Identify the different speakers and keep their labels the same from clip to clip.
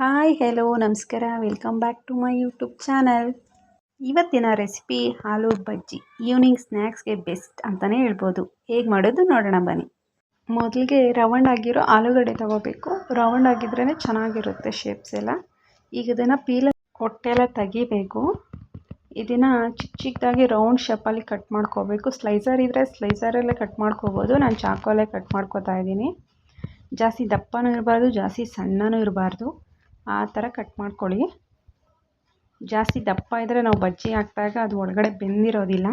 Speaker 1: Hi hello ನಮಸ್ಕಾರ welcome back to my YouTube channel. ಇವತ್ತಿನ recipe ಆಲೂ ಬಜ್ಜಿ. ಈವ್ನಿಂಗ್ ಸ್ನ್ಯಾಕ್ಸ್ಗೆ ಬೆಸ್ಟ್ ಅಂತಲೇ ಹೇಳ್ಬೋದು. ಹೇಗೆ ಮಾಡೋದು ನೋಡೋಣ ಬನ್ನಿ. ಮೊದಲಿಗೆ ರೌಂಡ್ ಆಗಿರೋ ಆಲೂಗಡ್ಡೆ ತೊಗೋಬೇಕು. ರೌಂಡ್ ಆಗಿದ್ರೇ ಚೆನ್ನಾಗಿರುತ್ತೆ ಶೇಪ್ಸ್ ಎಲ್ಲ. ಈಗ ಇದನ್ನು ಹೊಟ್ಟೆಲ್ಲ ತೆಗಿಬೇಕು. ಇದನ್ನು ಚಿಕ್ಕ ಚಿಕ್ಕದಾಗಿ ರೌಂಡ್ ಶೇಪಲ್ಲಿ ಕಟ್ ಮಾಡ್ಕೋಬೇಕು. ಸ್ಲೈಸರ್ ಇದ್ದರೆ ಸ್ಲೈಸರಲ್ಲೇ ಕಟ್ ಮಾಡ್ಕೋಬೋದು. ನಾನು ಚಾಕುವಲ್ಲೇ ಕಟ್ ಮಾಡ್ಕೋತಾ ಇದ್ದೀನಿ. ಜಾಸ್ತಿ ದಪ್ಪನೂ ಇರಬಾರ್ದು, ಜಾಸ್ತಿ ಸಣ್ಣನೂ ಇರಬಾರ್ದು, ಆ ಥರ ಕಟ್ ಮಾಡ್ಕೊಳ್ಳಿ. ಜಾಸ್ತಿ ದಪ್ಪ ಇದ್ದರೆ ನಾವು ಬಜ್ಜಿ ಹಾಕಿದಾಗ ಅದು ಒಳಗಡೆ ಬೆಂದಿರೋದಿಲ್ಲ.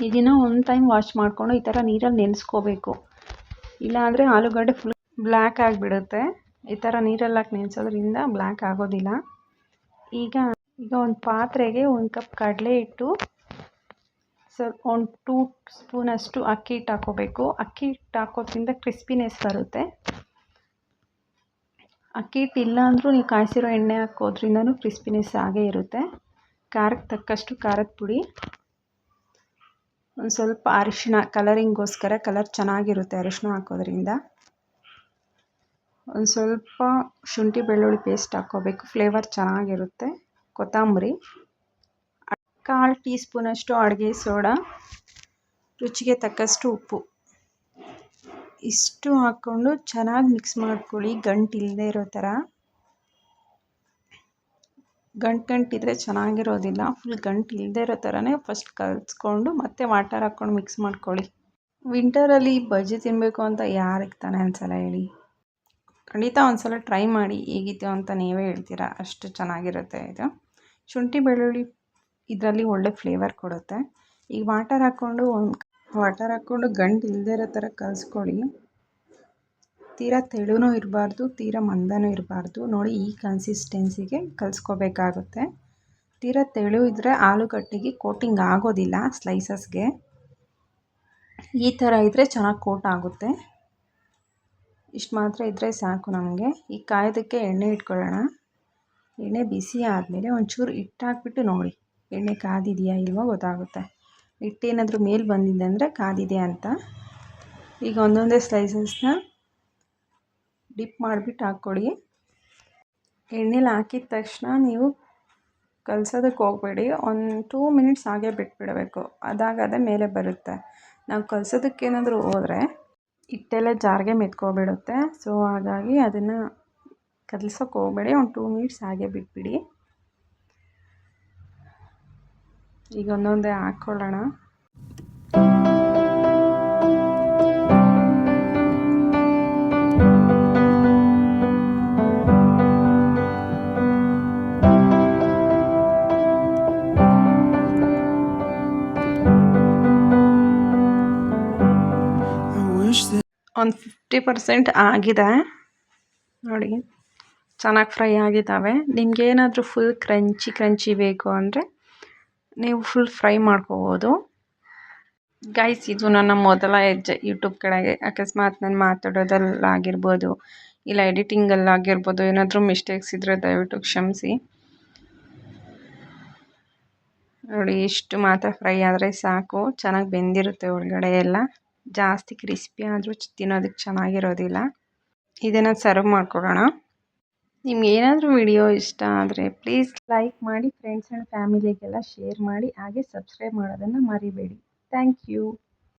Speaker 1: ಇದನ್ನು ಒಂದು ಟೈಮ್ ವಾಶ್ ಮಾಡಿಕೊಂಡು ಈ ಥರ ನೀರಲ್ಲಿ ನೆನೆಸ್ಕೋಬೇಕು. ಇಲ್ಲಾಂದರೆ ಆಲೂಗಡ್ಡೆ ಫುಲ್ ಬ್ಲ್ಯಾಕ್ ಆಗಿಬಿಡುತ್ತೆ. ಈ ಥರ ನೀರಲ್ಲಿ ಹಾಕಿ ನೆನೆಸೋದ್ರಿಂದ ಬ್ಲ್ಯಾಕ್ ಆಗೋದಿಲ್ಲ. ಈಗ ಒಂದು ಪಾತ್ರೆಗೆ 1 ಕಪ್ ಕಡಲೆ ಹಿಟ್ಟು, ಸ್ವಲ್ಪ 2 ಸ್ಪೂನಷ್ಟು ಅಕ್ಕಿ ಹಿಟ್ಟು ಹಾಕ್ಕೋಬೇಕು. ಅಕ್ಕಿ ಹಿಟ್ಟು ಹಾಕೋದ್ರಿಂದ ಕ್ರಿಸ್ಪಿನೆಸ್ ಬರುತ್ತೆ. ಅಕ್ಕಿ ಹಿಟ್ಟು ಇಲ್ಲ ಅಂದರೂ ನೀವು ಕಾಯಿಸಿರೋ ಎಣ್ಣೆ ಹಾಕೋದ್ರಿಂದನೂ ಕ್ರಿಸ್ಪಿನೆಸ್ ಆಗೇ ಇರುತ್ತೆ. ಖಾರಕ್ಕೆ ತಕ್ಕಷ್ಟು ಖಾರದ ಪುಡಿ, ಒಂದು ಸ್ವಲ್ಪ ಅರಿಶಿಣ, ಕಲರಿಂಗೋಸ್ಕರ ಕಲರ್ ಚೆನ್ನಾಗಿರುತ್ತೆ ಅರಿಶಿಣ ಹಾಕೋದ್ರಿಂದ. ಒಂದು ಸ್ವಲ್ಪ ಶುಂಠಿ ಬೆಳ್ಳುಳ್ಳಿ ಪೇಸ್ಟ್ ಹಾಕ್ಕೋಬೇಕು, ಫ್ಲೇವರ್ ಚೆನ್ನಾಗಿರುತ್ತೆ. ಕೊತ್ತಂಬರಿ, 1/4 ಟೀ ಸ್ಪೂನಷ್ಟು ಅಡುಗೆ ಸೋಡಾ, ರುಚಿಗೆ ತಕ್ಕಷ್ಟು ಉಪ್ಪು, ಇಷ್ಟು ಹಾಕ್ಕೊಂಡು ಚೆನ್ನಾಗಿ ಮಿಕ್ಸ್ ಮಾಡ್ಕೊಳ್ಳಿ. ಗಂಟು ಇಲ್ಲದೆ ಇರೋ ಥರ. ಗಂಟಿದ್ರೆ ಚೆನ್ನಾಗಿರೋದಿಲ್ಲ. ಫುಲ್ ಗಂಟು ಇಲ್ಲದೆ ಇರೋ ಥರನೇ ಫಸ್ಟ್ ಕಲಿಸ್ಕೊಂಡು ಮತ್ತೆ ವಾಟರ್ ಹಾಕ್ಕೊಂಡು ಮಿಕ್ಸ್ ಮಾಡ್ಕೊಳ್ಳಿ. ವಿಂಟರಲ್ಲಿ ಬಜ್ಜಿ ತಿನ್ನಬೇಕು ಅಂತ ಯಾರಿಗೆ ತಾನೇ ಅನಿಸಲ್ಲ ಹೇಳಿ. ಖಂಡಿತ ಒಂದು ಸಲ ಟ್ರೈ ಮಾಡಿ, ಹೇಗಿತ್ತು ಅಂತ ನೀವೇ ಹೇಳ್ತೀರಾ. ಅಷ್ಟು ಚೆನ್ನಾಗಿರುತ್ತೆ ಇದು. ಶುಂಠಿ ಬೆಳ್ಳುಳ್ಳಿ ಇದರಲ್ಲಿ ಒಳ್ಳೆ ಫ್ಲೇವರ್ ಕೊಡುತ್ತೆ. ಈಗ ವಾಟರ್ ಹಾಕ್ಕೊಂಡು ಗಂಟು ಇಲ್ಲದೆ ಇರೋ ಥರ ಕಲಿಸ್ಕೊಳ್ಳಿ. ತೀರಾ ತೆಳುನೂ ಇರಬಾರ್ದು, ತೀರಾ ಮಂದನೂ ಇರಬಾರ್ದು. ನೋಡಿ, ಈ ಕನ್ಸಿಸ್ಟೆನ್ಸಿಗೆ ಕಲಿಸ್ಕೋಬೇಕಾಗುತ್ತೆ. ತೀರಾ ತೆಳು ಇದ್ದರೆ ಆಲೂಗಡ್ಡೆಗೆ ಕೋಟಿಂಗ್ ಆಗೋದಿಲ್ಲ ಸ್ಲೈಸಸ್ಗೆ. ಈ ಥರ ಇದ್ದರೆ ಚೆನ್ನಾಗಿ ಕೋಟ್ ಆಗುತ್ತೆ. ಇಷ್ಟು ಮಾತ್ರ ಇದ್ದರೆ ಸಾಕು ನಮಗೆ. ಈಗ ಕಾಯೋದಕ್ಕೆ ಎಣ್ಣೆ ಇಟ್ಕೊಳ್ಳೋಣ. ಎಣ್ಣೆ ಬಿಸಿ ಆದಮೇಲೆ ಒಂಚೂರು ಹಿಟ್ಟು ಹಾಕ್ಬಿಟ್ಟು ನೋಡಿ, ಎಣ್ಣೆ ಕಾದಿದೆಯಾ ಇಲ್ವೋ ಗೊತ್ತಾಗುತ್ತೆ. ಹಿಟ್ಟೇನಾದರೂ ಮೇಲೆ ಬಂದಿದೆ ಅಂದರೆ ಕಾದಿದೆ ಅಂತ. ಈಗ ಒಂದೊಂದೇ ಸ್ಲೈಸಸ್ನ ಡಿಪ್ ಮಾಡಿಬಿಟ್ಟು ಹಾಕ್ಕೊಳ್ಳಿ. ಎಣ್ಣೆಲಿ ಹಾಕಿದ ತಕ್ಷಣ ನೀವು ಕಲಸೋದಕ್ಕೆ ಹೋಗಬೇಡಿ. ಒಂದು 2 ಮಿನಿಟ್ಸ್ ಹಾಗೆ ಬಿಟ್ಬಿಡಬೇಕು. ಅದಾಗದೇ ಮೇಲೆ ಬರುತ್ತೆ. ನಾವು ಕಲಸೋದಕ್ಕೆ ಏನಾದರೂ ಹೋದರೆ ಹಿಟ್ಟೆಲ್ಲ ಜಾರಿಗೆ ಮೆತ್ಕೊಬಿಡುತ್ತೆ. ಸೊ ಹಾಗಾಗಿ ಅದನ್ನು ಕಲಸೋಕ್ಕೆ ಹೋಗಬೇಡಿ. ಒಂದು 2 ಮಿನಿಟ್ಸ್ ಹಾಗೆ ಬಿಟ್ಬಿಡಿ. ಈಗ ಒಂದೊಂದೇ ಹಾಕ್ಕೊಳ್ಳೋಣ. ಒಂದು 50% ಆಗಿದೆ ನೋಡಿ, ಚೆನ್ನಾಗಿ ಫ್ರೈ ಆಗಿದ್ದಾವೆ. ನಿಮಗೇನಾದರೂ ಫುಲ್ ಕ್ರಂಚಿ ಬೇಕು ಅಂದರೆ ನೀವು ಫುಲ್ ಫ್ರೈ ಮಾಡ್ಕೋಬೋದು. ಗೈಸ್, ಇದು ನನ್ನ ಮೊದಲ ಹೆಜ್ಜೆ ಯೂಟ್ಯೂಬ್ ಕಡೆಗೆ. ಅಕಸ್ಮಾತ್ ನಾನು ಮಾತಾಡೋದಲ್ಲಾಗಿರ್ಬೋದು, ಇಲ್ಲ ಎಡಿಟಿಂಗಲ್ಲಾಗಿರ್ಬೋದು, ಏನಾದರೂ ಮಿಸ್ಟೇಕ್ಸ್ ಇದ್ದರೆ ದಯವಿಟ್ಟು ಕ್ಷಮಿಸಿ. ನೋಡಿ, ಇಷ್ಟು ಮಾತ್ರ ಫ್ರೈ ಆದರೆ ಸಾಕು. ಚೆನ್ನಾಗಿ ಬೆಂದಿರುತ್ತೆ ಒಳಗಡೆ ಎಲ್ಲ. ಜಾಸ್ತಿ ಕ್ರಿಸ್ಪಿ ಆದರೂ ತಿನ್ನೋದಕ್ಕೆ ಚೆನ್ನಾಗಿರೋದಿಲ್ಲ. ಇದನ್ನು ಸರ್ವ್ ಮಾಡ್ಕೊಳ್ಳೋಣ. ನಿಮ್ಗೆ ಏನಾದರೂ ವಿಡಿಯೋ ಇಷ್ಟ ಆದರೆ ಪ್ಲೀಸ್ ಲೈಕ್ ಮಾಡಿ, ಫ್ರೆಂಡ್ಸ್ ಆ್ಯಂಡ್ ಫ್ಯಾಮಿಲಿಗೆಲ್ಲ ಶೇರ್ ಮಾಡಿ, ಹಾಗೆ ಸಬ್ಸ್ಕ್ರೈಬ್ ಮಾಡೋದನ್ನು ಮರಿಬೇಡಿ. Thank you.